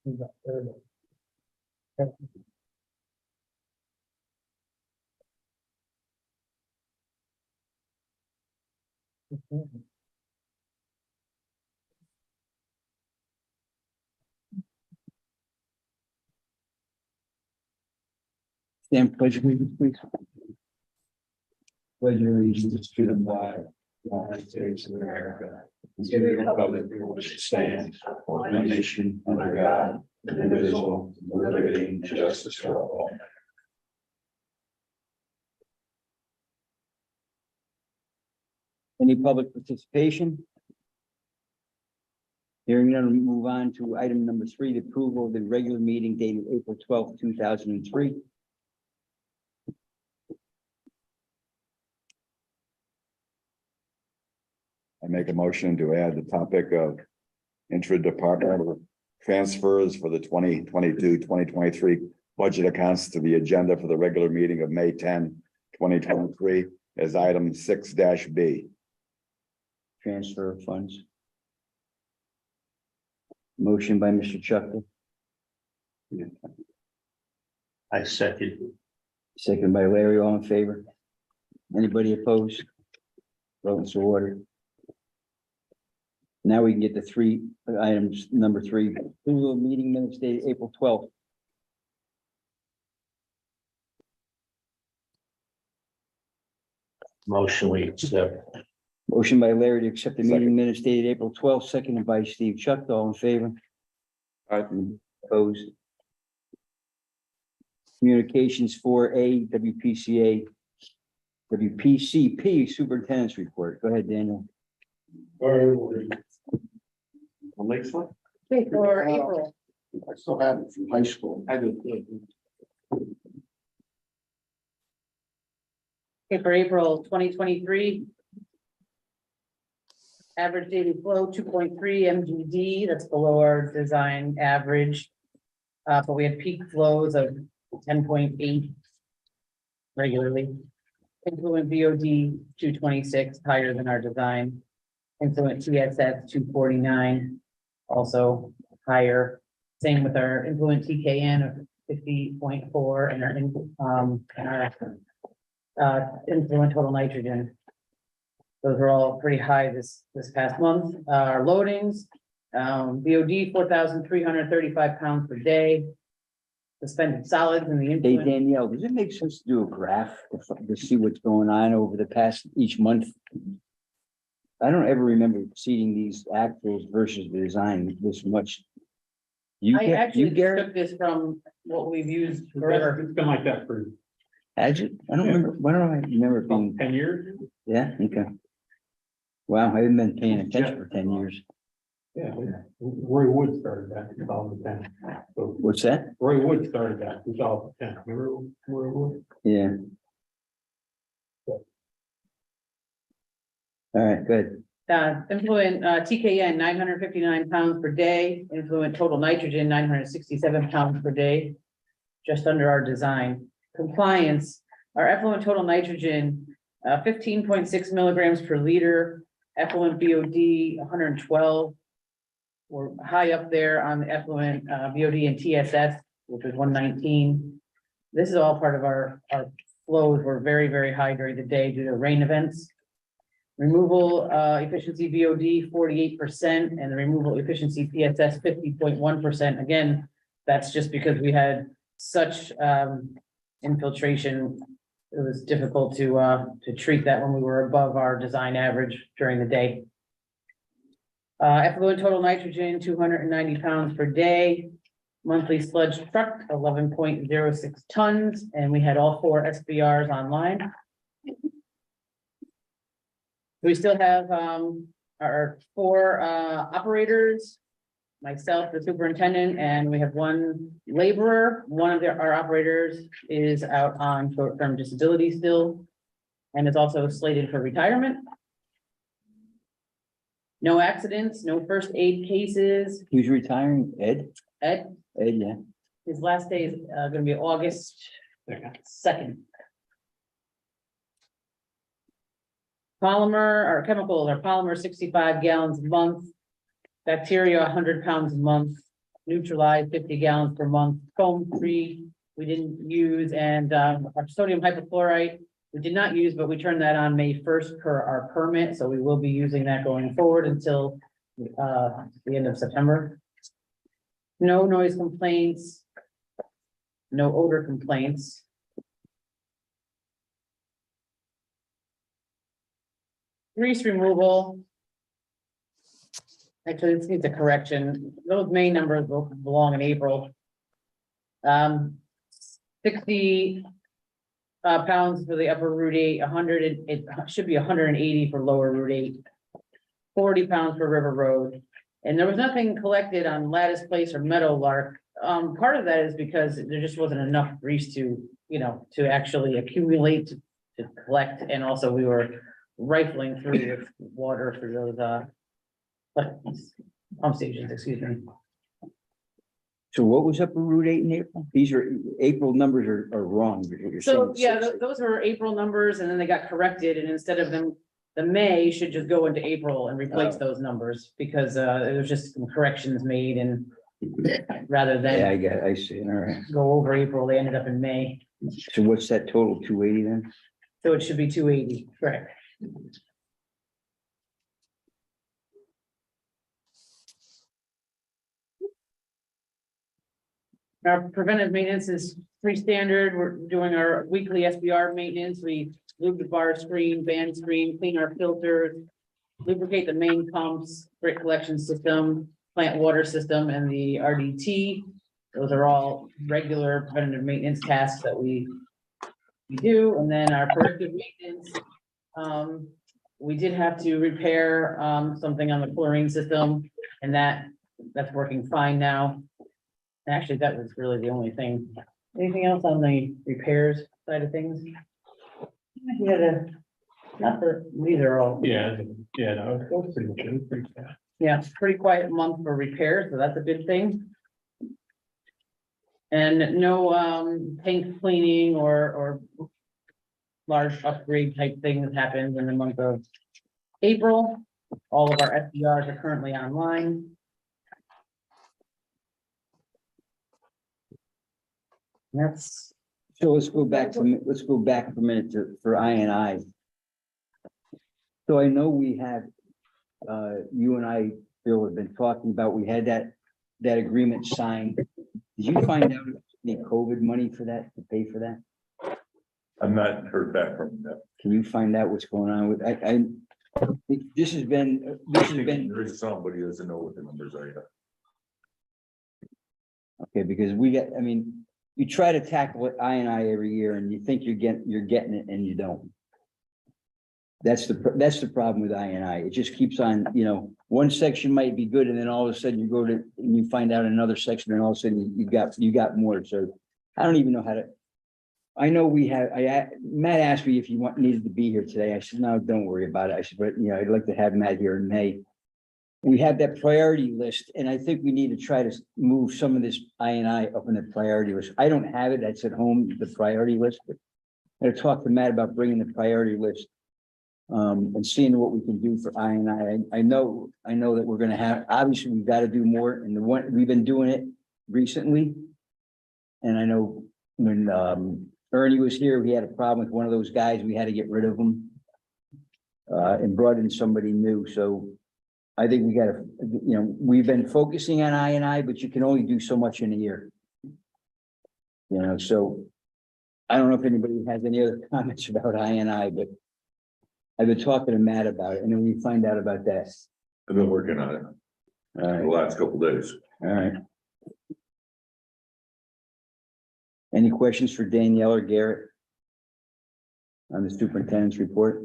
Stand pledge allegiance, please. Pledge allegiance to the flag of the United States of America, and to the republic for which it stands, one nation under God, indivisible, with liberty and justice for all. Any public participation? Hearing none, we move on to item number 3, the approval of the regular meeting dated April 12th, 2003. I make a motion to add the topic of intra-departmental transfers for the 2022-2023 budget accounts to the agenda for the regular meeting of May 10, 2023 as item 6-B. Transfer of funds. Motion by Mr. Chuckle, I second. second by Larry, all in favor. Anybody opposed? Votes are ordered. Now we can get the 3 items. Number 3, approval of meeting minutes dated April 12th. Motion we accept. Motion by Larry to accept the meeting Second. minutes dated April 12th, seconded by Steve Chuck, all in favor. Aye. Opposed. Communications 4A, WPCP Superintendent's Report. Go ahead, Daniel. Lakeside? For April, I still have it from high school. I do. okay, for April 2023. Average daily flow 2.3 MGD, that's below our design average. But we had peak flows of 10.8 regularly. Influent VOD 226, higher than our design. Influent TSF 249, also higher. Same with our influent TKN of 50.4 and our influent total nitrogen. Those are all pretty high this past month. Our loadings, VOD 4,335 pounds per day. Suspended solids in the Hey, influent. Danielle, does it make sense to do a graph to see what's going on over the past each month? I don't ever remember seeing these actuals versus the design this much. You I get, actually you Garrett, took this from what we've used forever. It's been like that for had you? I don't remember, why don't I remember it being, 10 years. yeah, okay. Wow, I haven't been paying attention for 10 years. Yeah, Roy Wood started that in 2010. So What's that? Roy Wood started that in 2010. Remember Roy Wood? Yeah. All right, good. Influent TKN 959 pounds per day, influent total nitrogen 967 pounds per day, just under our design. Compliance, our effluent total nitrogen 15.6 milligrams per liter, effluent BOD 112. We're high up there on the effluent BOD and TSS, which was 119. This is all part of our flows were very, very high during the day due to rain events. Removal efficiency VOD 48% and the removal efficiency PSS 50.1%. Again, that's just because we had such infiltration. It was difficult to treat that when we were above our design average during the day. Effluent total nitrogen 290 pounds per day. Monthly sludge truck 11.06 tons, and we had all 4 SBRs online. We still have our 4 operators, myself, the superintendent, and we have 1 laborer. One of our operators is out on short-term disability still, and is also slated for retirement. No accidents, no first aid cases. Who's retiring? Ed? Ed, Ed, yeah. his last day is gonna be August 2nd. Polymer, our chemicals, our polymer 65 gallons a month. Bacteria 100 pounds a month. neutralized 50 gallons per month. Foam free, we didn't use, and our sodium hypochlorite, we did not use, but we turned that on May 1st per our permit, so we will be using that going forward until the end of September. No noise complaints. No odor complaints. Grease removal. Actually, this needs a correction. Those May numbers will belong in April. 60 pounds for the upper Route 8, 100, it should be 180 for lower Route 8. 40 pounds for River Road. And there was nothing collected on Lattice Place or Meadowlark. Part of that is because there just wasn't enough grease to, to actually accumulate to collect. And also we were rifling through with water for those, pump stations, excuse me. So what was up with Route 8 in April? These are, April numbers are wrong. What you're So, saying. yeah, those were April numbers and then they got corrected, and instead of them, the May should just go into April and replace those numbers because there was just some corrections made, and rather Yeah, than I see, all right. go over April, they ended up in May. So what's that total, 280 then? So it should be 280, correct? Our preventive maintenance is pretty standard. We're doing our weekly SBR maintenance. We lube the bar screen, band screen, clean our filters, lubricate the main pumps, grit collection system, plant water system, and the RDT. Those are all regular preventative maintenance tasks that we do. And then our corrective maintenance, we did have to repair something on the chlorine system, and that's working fine now. Actually, that was really the only thing. Anything else on the repairs side of things? We had these are all, Yeah, no, it was pretty good, pretty fast. yeah, pretty quiet month for repairs, so that's a good thing. And no tank cleaning or large upgrade type things happened in the month of April. All of our SDRs are currently online. That's, So let's go back for a minute for I. So I know we had, you and I, Bill, have been talking about, we had that agreement signed. Did you find out any COVID money for that, to pay for that? I've not heard back from them. Can you find out what's going on with, this has been, There is somebody who doesn't know what the numbers are yet. okay, because you try to tackle it I every year and you think you're getting it and you don't. That's the problem with I. It just keeps on, one section might be good and then all of a sudden you go to, and you find out another section and all of a sudden you got more. So I don't even know how to, I know Matt asked me if you needed to be here today. I said, no, don't worry about it. I said, but I'd like to have Matt here in May. We have that priority list, and I think we need to try to move some of this I up in the priority list. I don't have it. That's at home, the priority list, but I'm gonna talk to Matt about bringing the priority list and seeing what we can do for I. I know that we're gonna have, obviously, we've got to do more, and we've been doing it recently. And I know when Ernie was here, we had a problem with one of those guys. We had to get rid of him and brought in somebody new. So I think we gotta, we've been focusing on I, but you can only do so much in a year. So I don't know if anybody has any other comments about I, but I've been talking to Matt about it, and then we find out about that. I've been working on it All the right, last couple of days. all right. Any questions for Danielle or Garrett on the superintendent's report?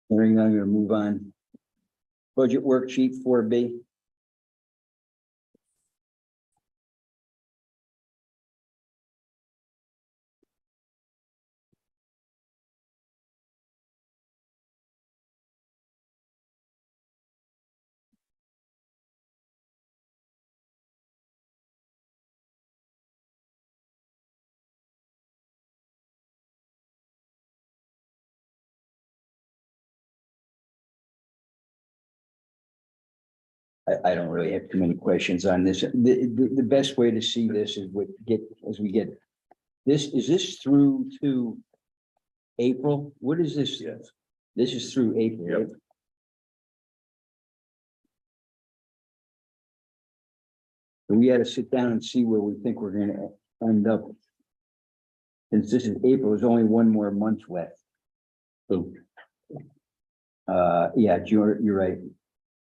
Hearing none, I'm gonna move on. Budget worksheet 4B. I don't really have too many questions on this. The best way to see this is as we get. Is this through to April? What is this? Yes. This is through April. Yep. right? We gotta sit down and see where we think we're gonna end up. Since this is April, there's only one more month left. So. Yeah, you're right.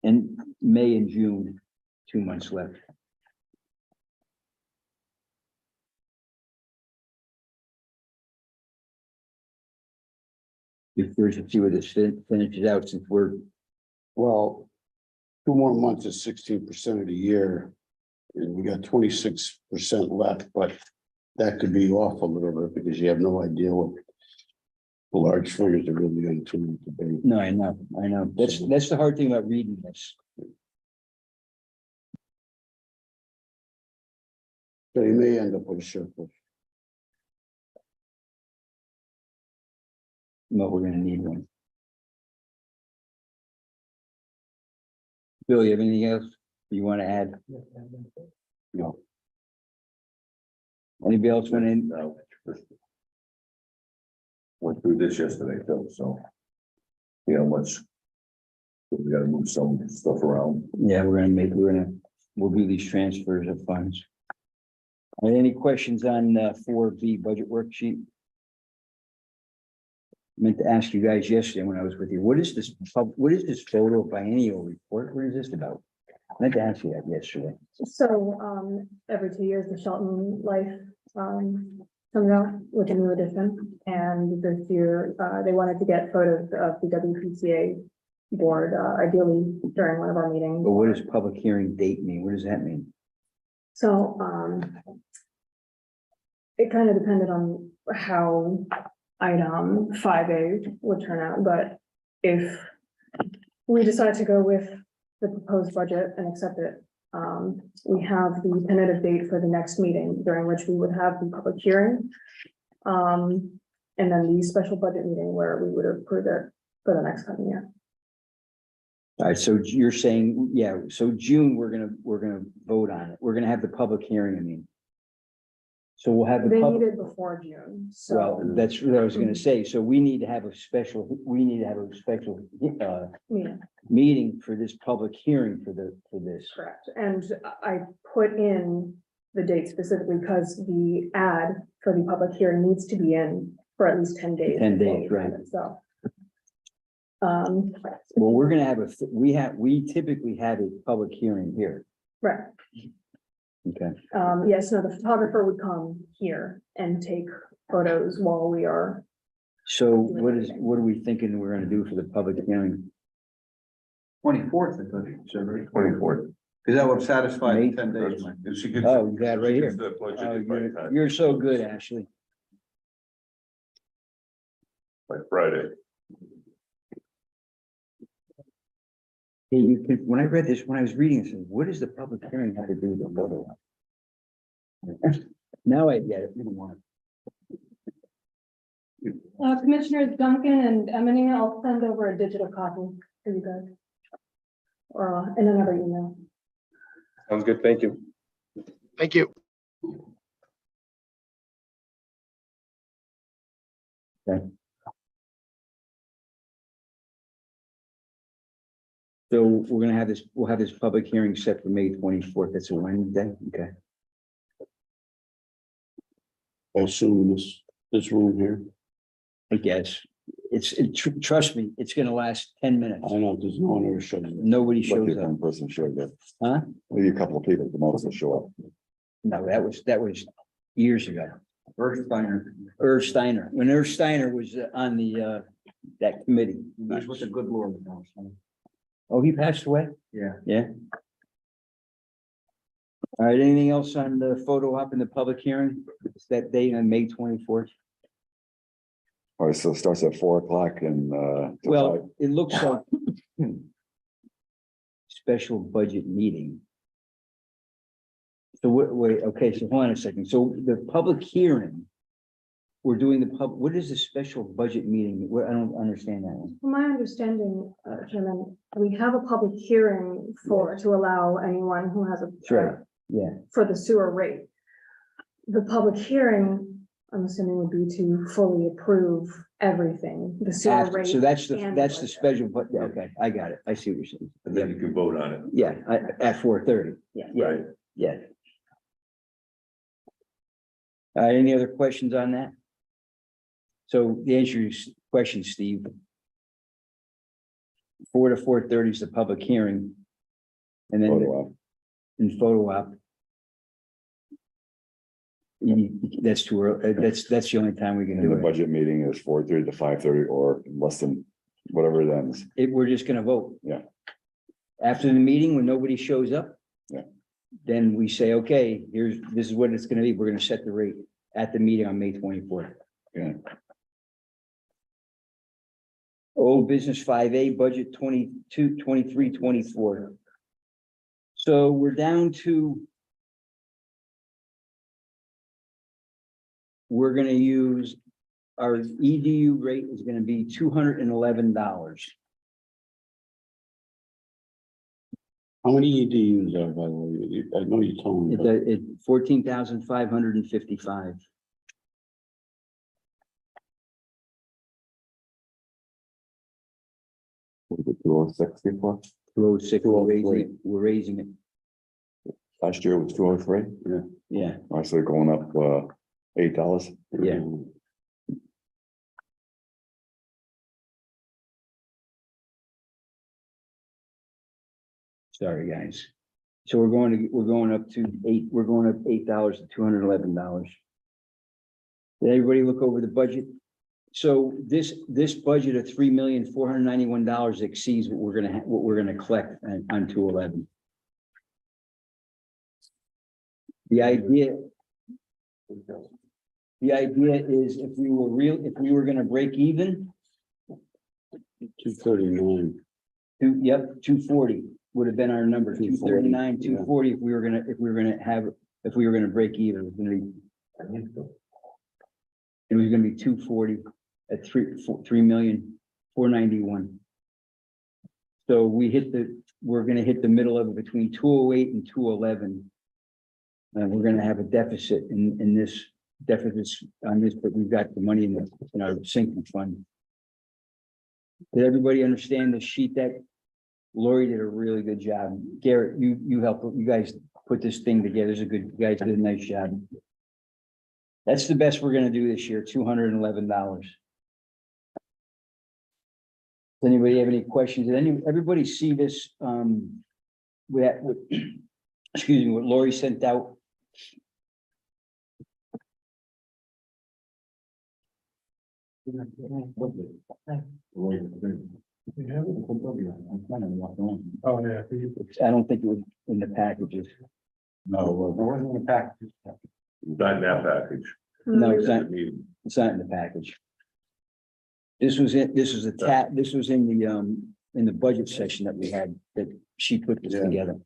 And May and June, 2 months left. If there's a few of this finishes out since we're, Well, 2 more months is 16% of the year. And we got 26% left, but that could be off a little bit because you have no idea what the large figures are really going to be. no, I know. That's the hard thing about reading this. So you may end up with a surplus. But we're gonna need one. Bill, you have anything else you want to add? No. Anybody else want in? No. Went through this yesterday, Phil, so. You know, we gotta move some stuff around. Yeah, we'll do these transfers of funds. Any questions on 4B budget worksheet? Meant to ask you guys yesterday when I was with you, what is this photo biennial report? What is this about? I meant to ask you that yesterday. So, every 2 years, the Shelton Life, comes out with a new edition. And this year, they wanted to get photos of the WPCA board, ideally during one of our meetings. But what does public hearing date mean? What does that mean? So, it kind of depended on how item 5A would turn out, but if we decide to go with the proposed budget and accept it, we have the tentative date for the next meeting during which we would have the public hearing. And then the special budget meeting where we would approve it for the next coming year. All right, so you're saying, yeah, so June, we're gonna vote on it. We're gonna have the public hearing, I mean. So we'll have the They public, need it before June, well, so, that's what I was gonna say. So we need to have a special, yeah, meeting for this public hearing for this. correct. And I put in the date specifically because the ad for the public hearing needs to be in for at least 10 days. 10 before days, we right. have it, So. Well, we're gonna have we typically have a public hearing here, Right, okay? yes, no, the photographer would come here and take photos while we are, So what are we thinking we're gonna do for the public hearing? 24th, I thought you said, right? 24th. Because that would satisfy May- the 10 days. Mike. If she gets- Oh, you got it right she here. gets the budget Oh, by time. you're so good, Ashley. By Friday. Hey, when I read this, when I was reading this, what does the public hearing have to do with the photo? Now I get it. I don't want Commissioners Duncan and Emily, I'll send over a digital copy for you guys. Or in another email. Sounds good, thank you. Thank you. So we're gonna have this, we'll have this public hearing set for May 24th. That's a Wednesday, okay? I assume this room here. I guess. Trust me, it's gonna last 10 minutes. I know there's no one ever showing. Nobody shows Lucky up, one person showed up. huh? Maybe a couple of people, the most will show up. No, that was years ago. First Steiner. Irv Steiner, when Irv Steiner was on the, that committee. He's with the good Lord now. Oh, he passed away? Yeah. Yeah. All right, anything else on the photo op in the public hearing? It's that date on May 24th. All right, so it starts at 4 o'clock and, till Well, it looks like special budget meeting. So wait, okay, so hold on a second. So the public hearing we're doing the what is the special budget meeting? I don't understand that one. From my understanding, Chairman, we have a public hearing to allow anyone who has a. That's right. Yeah, For the sewer rate. The public hearing, I'm assuming, would be to fully approve everything, the sewer after, rate. so that's and the budget. special, but, okay, I got it. I see what you're saying. And then you can vote on it. Yeah, at 4:30. Yeah. Yeah, Right. yeah. Any other questions on that? So the answer to your question, Steve. 4 to 4:30 is the public hearing. And then Photo op. in photo op. That's too early. That's the only time we can And the do it. budget meeting is 4:30 to 5:30 or less than whatever it ends. We're just gonna vote. Yeah. After the meeting, when nobody shows up. Yeah. Then we say, okay, this is what it's gonna be. We're gonna set the rate at the meeting on May 24th. Yeah. Old business 5A, budget 22, 23, 24. So we're down to. We're gonna use, our EDU rate is gonna be $211. How many EDUs are, by the way? I know you told me. but- It 14,555. Was it 206 before? 206, we're raising it. Last year was 203. Yeah, Actually going up $8. yeah. Sorry, guys. So we're going up to $8 to $211. Did everybody look over the budget? So this budget of $3,491 exceeds what we're gonna collect on 211. The idea is if we were gonna break even, 239. 240 would have been our number, 239, 240, if we were gonna break even, it was gonna be. It was gonna be 240 at 3,491,000. So we're gonna hit the middle of it between 208 and 211. And we're gonna have a deficit in this deficit on this, but we've got the money in our sinking fund. Did everybody understand the sheet that Lori did a really good job? Garrett, you helped, you guys put this thing together. You guys did a nice job. That's the best we're gonna do this year, $211. Does anybody have any questions? Did everybody see this? Excuse me, what Lori sent out? Oh, yeah. I don't think it was in the packages. No, it wasn't in the package. Not in that package. No, it's not, Meeting. it's not in the package. This was in the budget session that we had, that she put this Yeah. together.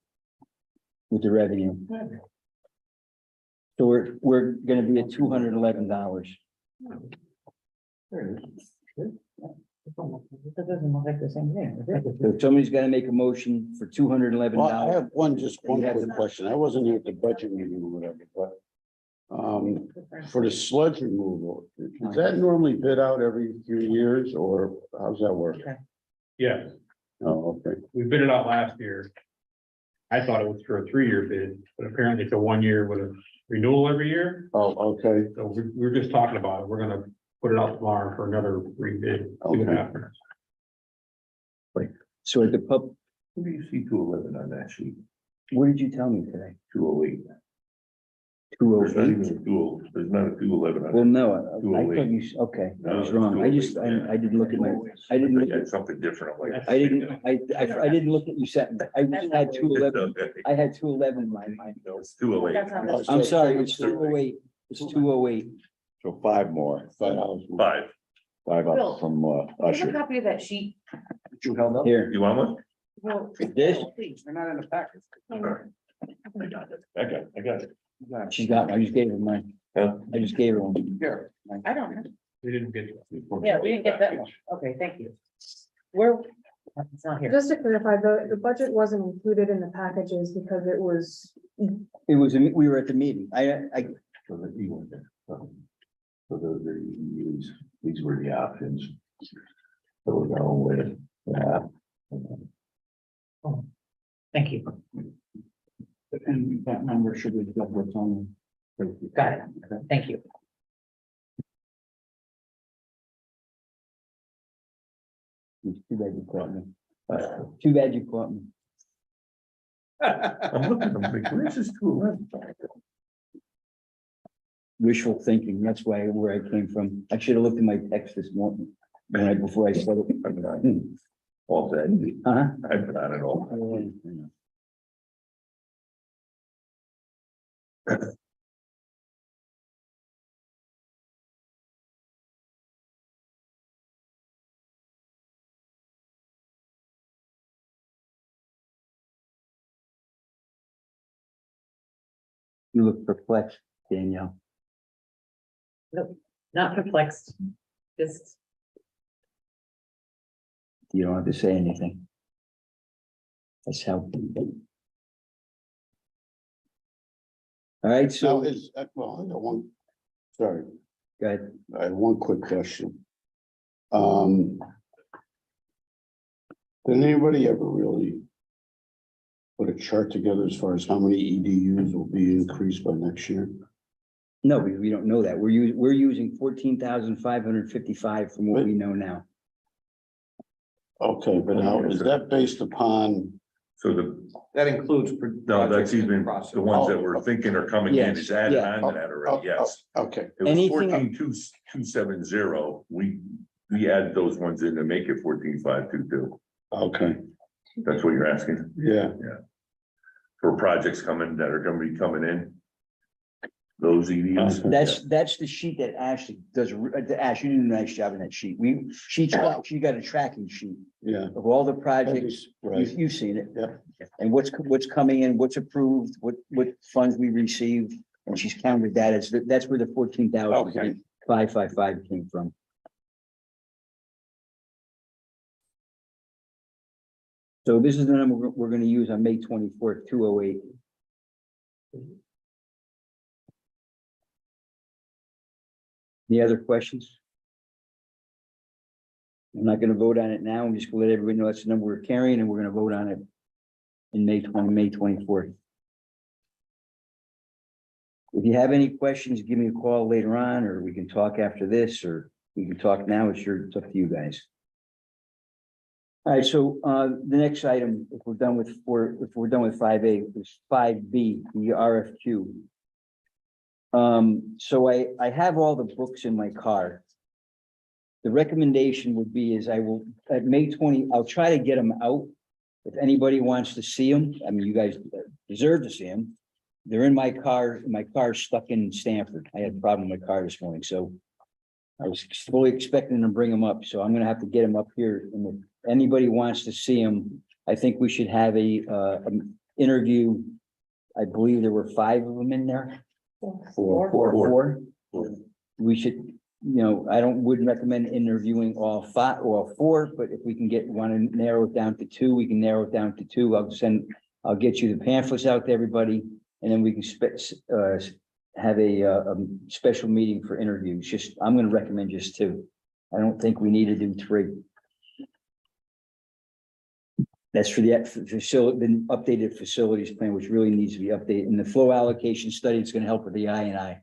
With the revenue. So we're gonna be at $211. That doesn't look like the same thing. is it? So somebody's gotta make a motion for $211. Well, I have one You have quick the- question. I wasn't here at the budget meeting or whatever, but. For the sludge removal, is that normally bid out every few years or how's that work? Yes, Oh, okay. we bid it out last year. I thought it was for a 3-year bid, but apparently it's a 1-year with a renewal every year. Oh, okay. So we're just talking about it. We're gonna put it out tomorrow for another rebid. See what Okay. happens. So at the pub, Where do you see 211 on that sheet? what did you tell me today? 208. There's not even 208? a there's not a 211 on Well, it. no, I thought 208. you, okay, I was No, wrong. I 208, didn't look at my, I didn't look at, Something different, I'm like. I didn't look at you sentence. I just had 211. Okay. I had 211 in my mind. No, it's 208. That's not the- I'm sorry, it's 208. It's 208. So 5 more, $5. 5. 5 Bill, up from Do you have a Usher. copy of that sheet? You held up? Here, You want one? Well, this, please. They're not in the package. I got it. she's got, I just gave her mine. I just gave her one. Here. I don't know. We didn't get. Yeah, we didn't get that one. Okay, thank you. Where? It's not here. Just to clarify, the budget wasn't included in the packages because it was, It was, we were at the meeting. So that he went there. So these were the options. So we're going with that. Thank you. And that number should be what's on. Got it. Thank you. Too bad you caught me. Too bad you caught me. I'm looking, I'm like, where's this 211? Wishful thinking, that's where I came from. I should have looked at my text this morning, right before I said it. All that, Huh? I've done it all. You look perplexed, Danielle. Not perplexed. Just, You don't have to say anything. That's how. All right, Now so, is, well, I got one, sorry, go ahead. I have one quick question. Did anybody ever really put a chart together as far as how many EDUs will be increased by next year? No, we don't know that. We're using 14,555 from what we know now. Okay, but now is that based upon, So That includes. no, that's even the ones that we're thinking are coming in, is added Yes, on to that already, yes. okay, It was Anything- 14,270, we add those ones in to make it 14,522, okay, that's what you're asking, yeah, for projects coming, that are gonna be coming in. Those EDUs. That's the sheet that Ashley does. Ash, you did a nice job in that sheet. She got a tracking sheet yeah. of all the projects. Right, You've seen it. Yep. And what's coming in, what's approved, what funds we received, and she's counted that as, that's where the 14,555 came from. So this is the number we're gonna use on May 24th, 208. Any other questions? I'm not gonna vote on it now. I'm just gonna let everybody know that's the number we're carrying, and we're gonna vote on it in May 24th. If you have any questions, give me a call later on, or we can talk after this, or we can talk now. It's up to you guys. All right, so the next item, if we're done with 5A, is 5B, the RFQ. So I have all the books in my car. The recommendation would be is I will, at May 20, I'll try to get them out. If anybody wants to see them, I mean, you guys deserve to see them. They're in my car. My car's stuck in Stanford. I had a problem with my car this morning, so I was fully expecting to bring them up, so I'm gonna have to get them up here. And if anybody wants to see them, I think we should have an interview. I believe there were 5 of them in there. Four. We should, wouldn't recommend interviewing all 5 or 4, but if we can want to narrow it down to 2, we can narrow it down to 2. I'll get you the pamphlets out to everybody, and then we can have a special meeting for interviews. I'm going to recommend just 2. I don't think we need to do 3. That's for the facility, the updated facilities plan, which really needs to be updated. And the flow allocation study, it's going to help with the I&I.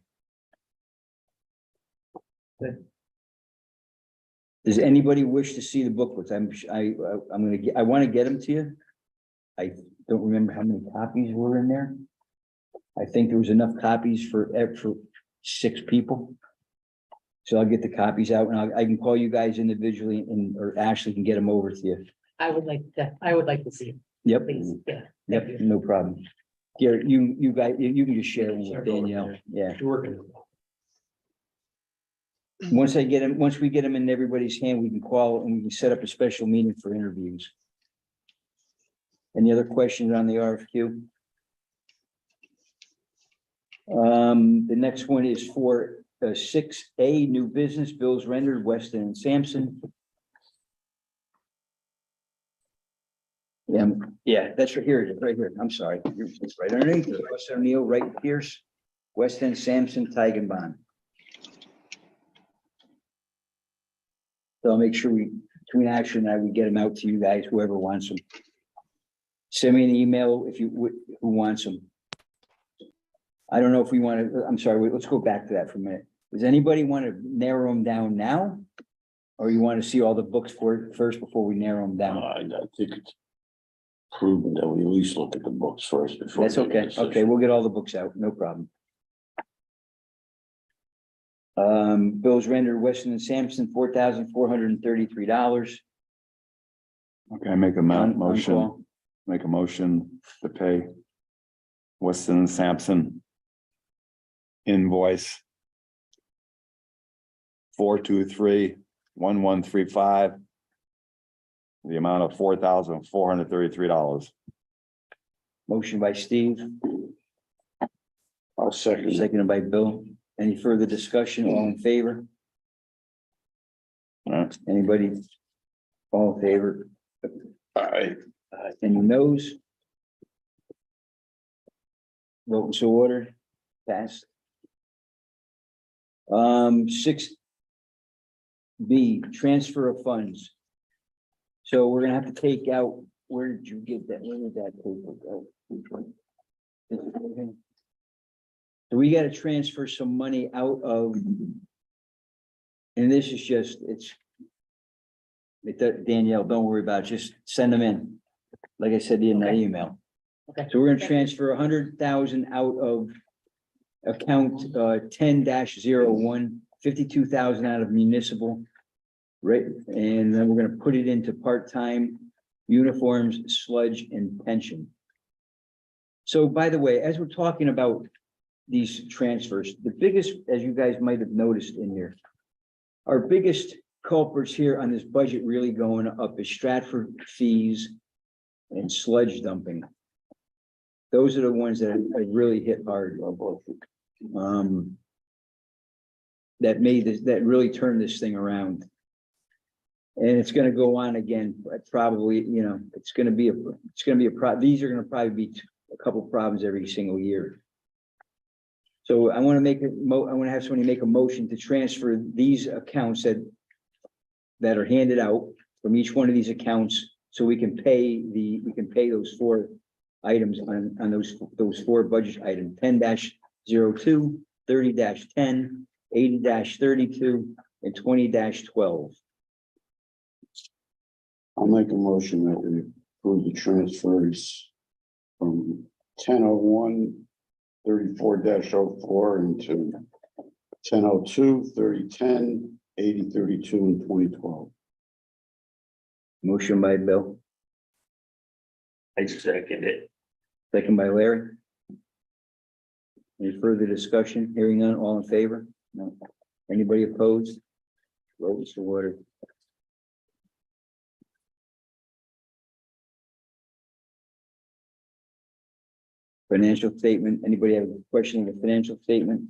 Does anybody wish to see the booklets? I want to get them to you. I don't remember how many copies were in there. I think there was enough copies for 6 people. So I'll get the copies out, and I can call you guys individually, or Ashley can get them over to you. I would like to see it, Yep. please. Yeah. Yep, no problem. Garrett, you guys, you can just share them with Danielle. Yeah. You're working. Once we get them in everybody's hand, we can call and we can set up a special meeting for interviews. Any other questions on the RFQ? The next one is for 6A, new business bills rendered, Weston and Sampson. Yeah, that's right here, it is, right here. I'm sorry. It's right underneath it. Weston O'Neill, Wright Pierce, Weston, Sampson, Bond. So I'll make sure between action, I would get them out to you guys, whoever wants them. Send me an email if you would, who wants them. I don't know if we want to, I'm sorry, wait, let's go back to that for a minute. Does anybody want to narrow them down now? Or you want to see all the books first before we narrow them down? I think it's prudent that we at least look at the books first before. That's we make a okay. decision. Okay, we'll get all the books out, no problem. Bills rendered Weston and Sampson, $4,433. Okay, make a motion, make a motion to pay Weston and Sampson invoice 423-1135, the amount of $4,433. Motion by Steve, I'll second it. seconded by Bill. Any further discussion? All in favor? All right, Anybody? All in favor? Aye. Any noes? Vote in so order, passed. 6B, transfer of funds. So we're gonna have to take out, where did you get that? Where did that paper go? So we gotta transfer some money out of. And this is just, Danielle, don't worry about it, just send them in. Like I said in that email. Okay. So we're gonna transfer 100,000 out of account 10-01, 52,000 out of municipal. Right, and then we're gonna put it into part-time uniforms, sludge, and pension. So by the way, as we're talking about these transfers, the biggest, as you guys might have noticed in here, our biggest culprits here on this budget really going up is Stratford fees and sludge dumping. Those are the ones that have really hit hard. That made this, that really turned this thing around. And it's gonna go on again, but probably, it's gonna be these are gonna probably be a couple problems every single year. So I want to have somebody make a motion to transfer these accounts that are handed out from each one of these accounts, so we can pay those four items on those four budget items: 10-02, 30-10, 80-32, and 20-12. I'll make a motion that we approve the transfers from 1001, 34-04 into 1002, 30-10, 80-32, and 2012. Motion by Bill, I second it. second by Larry. Any further discussion? Hearing none, all in favor? No. Anybody opposed? Vote is ordered. Financial statement. Anybody have a question on the financial statement?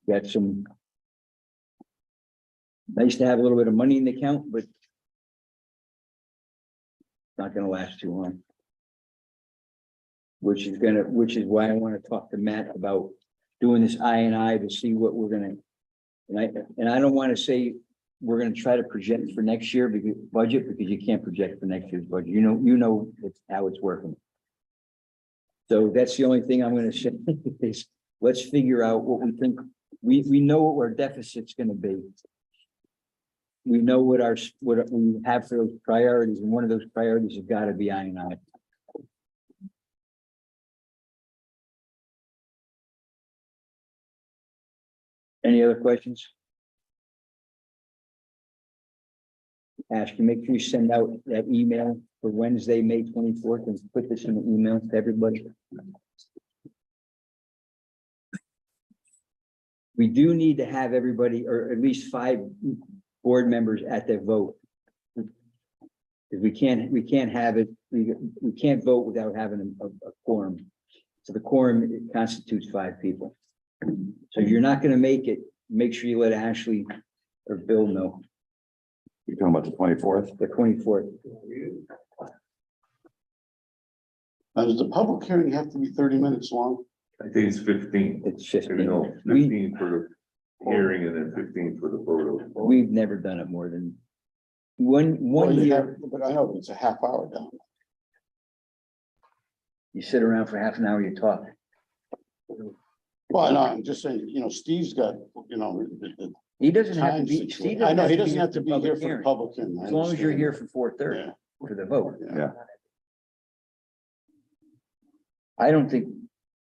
Got some. Nice to have a little bit of money in the account, but not gonna last too long. Which is why I want to talk to Matt about doing this I to see what we're gonna. And I don't want to say we're gonna try to project for next year because you can't project for next year's budget. You know how it's working. So that's the only thing I'm gonna say is let's figure out what we think. We know what our deficit's gonna be. We know what we have for those priorities, and one of those priorities has got to be I. Any other questions? Ash, can you make sure you send out that email for Wednesday, May 24th, and put this in the email to everybody. We do need to have everybody, or at least 5 board members at their vote. Because we can't have it, we can't vote without having a quorum. So the quorum constitutes 5 people. So if you're not gonna make it, make sure you let Ashley or Bill know, You're talking about the 24th? the 24th. Now, does the public hearing have to be 30 minutes long? I think it's 15. It's You 15. know, We, 15 for the hearing and then 15 for the photo. we've never done it more than one Well, you year. have- But I know it's a half hour down. You sit around for half an hour, you talk. Well, no, I'm just saying, Steve's got, He doesn't have to time be. situation. Steve I know, he to doesn't have to be public here for the hearing. public hearing. I As long as you're understand. here for 4:30 Yeah. for the vote. Yeah. I don't think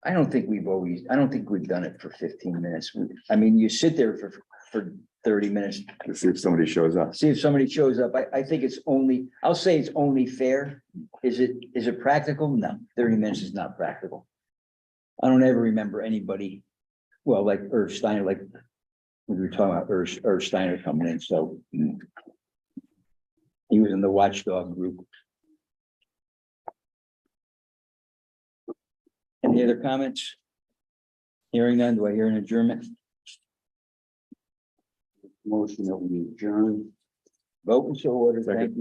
I don't think we've done it for 15 minutes. I mean, you sit there for 30 minutes, To see if somebody shows up. see if somebody shows up. I think I'll say it's only fair. Is it practical? No, 30 minutes is not practical. I don't ever remember anybody, well, like Irv Steiner, like we were talking about Irv Steiner coming in, so he was in the watchdog group. Any other comments? Hearing none, do I hear an adjournment? Motion that we adjourn. Vote and so ordered, thank you.